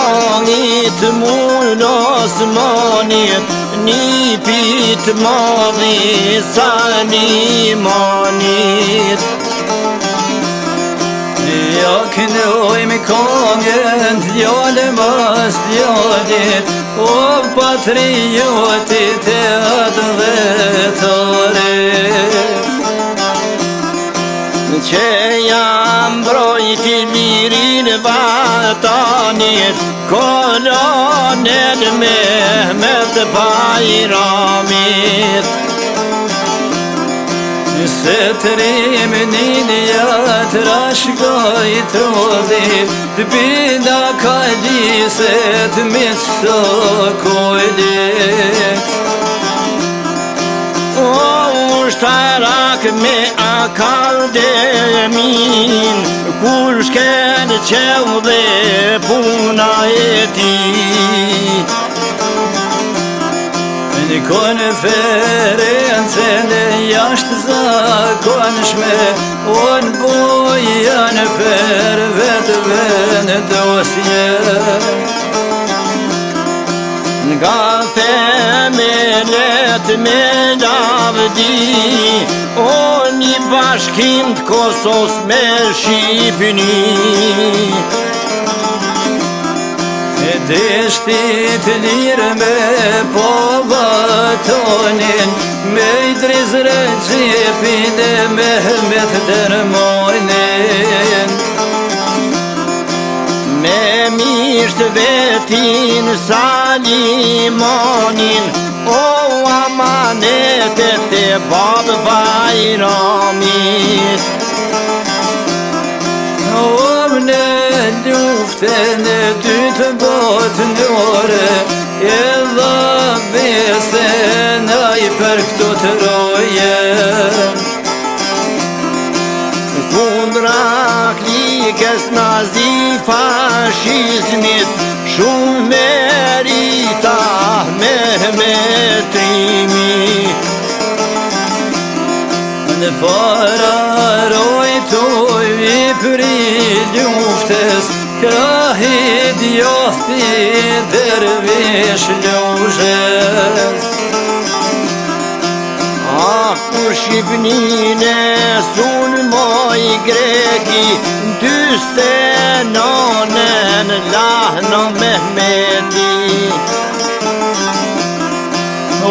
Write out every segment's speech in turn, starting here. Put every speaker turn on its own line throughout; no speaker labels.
mangit mund osmanit, një pit madhi sa një manit.
Ja këndoj me kongën t'jale mas t'jalit, o patriotit e atë dhetarit.
Që jam brojti lirin vatanit, kolonel Mehmet Bajramit.
Se të rimnin jatë rashkoj të rodhit, të bina ka liset me së kojlit.
O ushtarak me akademin, kur shkel qeu dhe puna e ti.
Në konferencën e jashtë zakonshme, unë buja në për vetëve në dosje.
Nga themelet me lavdi, o një bashkim të Kosovës me Shqipëni.
E deshtit lirë me po vatonin, me Idris Recepin e Mehmet Dermonin.
Me misht vetin Salimonin, o amanetet e babë Bajramit.
Në luftën e dytë botërore, e dha besen ai për këto të roje.
Kundra klikës nazi fashizmit, shumë merita Mehmetrimi. Në para rojtoj i pri luftës, krahit jofti dervish luzhes. Kur Shqipnin e sulmoj greki, dyste nonen lahno Mehmeti.
O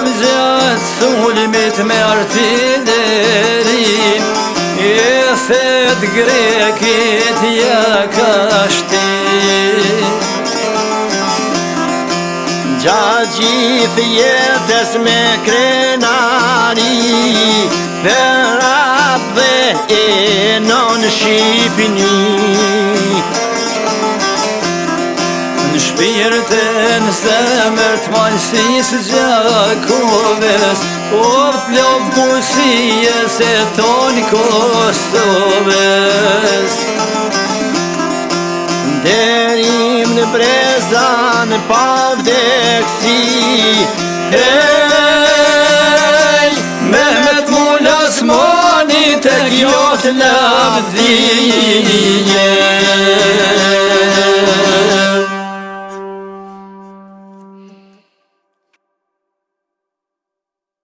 vëzjatë sulmit me artilleri, e thet grekit ja ka shti.
Gjatë gjithë jetës me krenari, për atë dhe e non Shqipëni.
Në shpirtën zemër të malësisë Gjakoves, o plov busijes e tonë Kosovës.
Derim në brezan pa vdeksi,
Hej, Mehmet Mul Osmani tek jotë lavdhije.